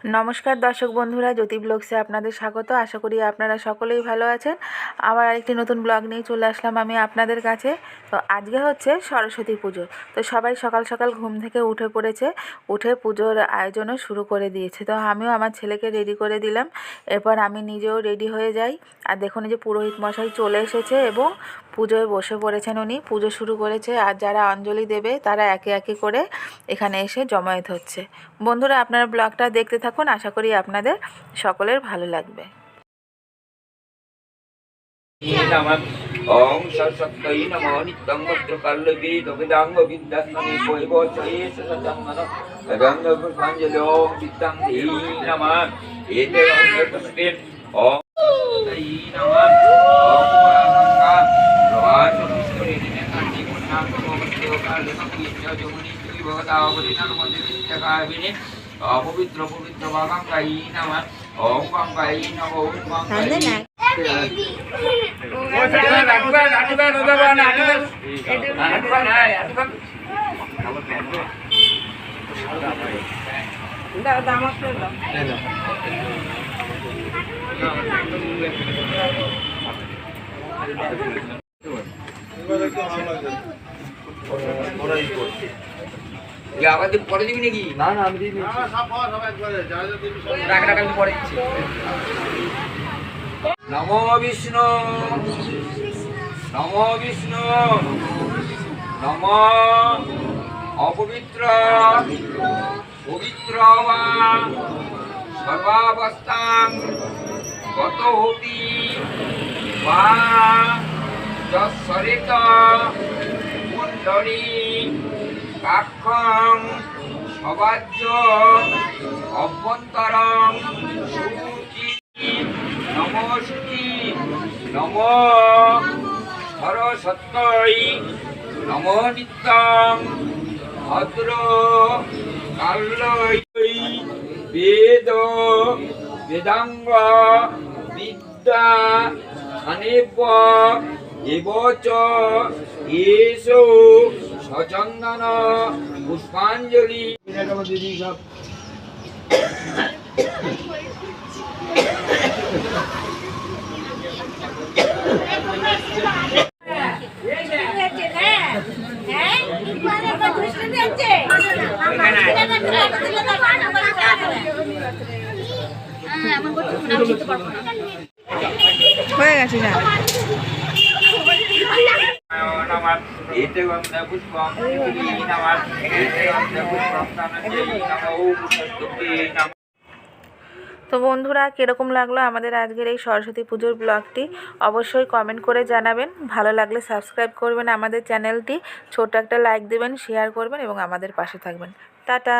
নমস্কার দর্শক বন্ধুরা, জ্যোতি ব্লগসে আপনাদের স্বাগত। আশা করি আপনারা সকলেই ভালো আছেন। আবার আরেকটি নতুন ব্লগ নিয়ে চলে আসলাম আমি আপনাদের কাছে। তো আজকে হচ্ছে সরস্বতী পুজো। তো সবাই সকাল সকাল ঘুম থেকে উঠে পড়েছে, উঠে পুজোর আয়োজনও শুরু করে দিয়েছে। তো আমিও আমার ছেলেকে রেডি করে দিলাম, এরপর আমি নিজেও রেডি হয়ে যাই। আর দেখুন যে পুরোহিত মশাই চলে এসেছে এবং পুজোয় বসে পড়েছেন। উনি পুজো শুরু করেছে, আর যারা অঞ্জলি দেবে তারা একে একে করে এখানে এসে জমায়েত হচ্ছে। বন্ধুরা, আপনারা ব্লগটা দেখতে থাকুন, আশা করি আপনাদের সকলের ভালো লাগবে। ওম সরস্বতী নমো নিত্যং ভদ্রকাল্যবী দবিদাঙ্গ বিদ্যাস্মনি কৈবচয়েশ সচন্দন গঙ্গ পুষ্পাঞ্জলি ওম বিদ্যাং দেই নমঃ এতে ওম পুষ্পে ওম দেই নমঃ ওম গঙ্গা প্রভাস পুষ্করে দিনে কান্তি পুণ্যাং ভবত্তেও কালে সংগীত্য যমুনি ভগতাবতী নর্মদে বিদ্যাকাবিনে অপবিত্র পবিত্র গঙ্গাই নমঃ ওম গঙ্গাই নমঃ ওম গঙ্গাই আমাদের পরে দিবি নাকি? না না আমি দিবি পরে দিচ্ছি। নমো বিষ্ণু নমো বিষ্ণু নম অপবিত্র পবিত্র বা সর্বাবস্থাং গতহতি বা যৎসরিত কুণ্ডলী কাক্ষং সবাজ্য অভ্যন্তরং সুচি নমস্তি নম সরস্বত্যৈ নম নিত্যং ভদ্র কাল্যৈ বেদ বেদাঙ্গ বিদ্যা স্থানেব্য এবচ এষো সচন্দন পুষ্পাঞ্জলি। হয়ে গেছে না? এতে গন্ধ পুষ্পম নমঃ এতে গন্ধ পুষ্পম নমঃ। তো বন্ধুরা, কীরকম লাগলো আমাদের আজকের এই সরস্বতী পুজোর ব্লগটি অবশ্যই কমেন্ট করে জানাবেন। ভালো লাগলে সাবস্ক্রাইব করবেন আমাদের চ্যানেলটি, ছোট একটা লাইক দেবেন, শেয়ার করবেন এবং আমাদের পাশে থাকবেন। টাটা।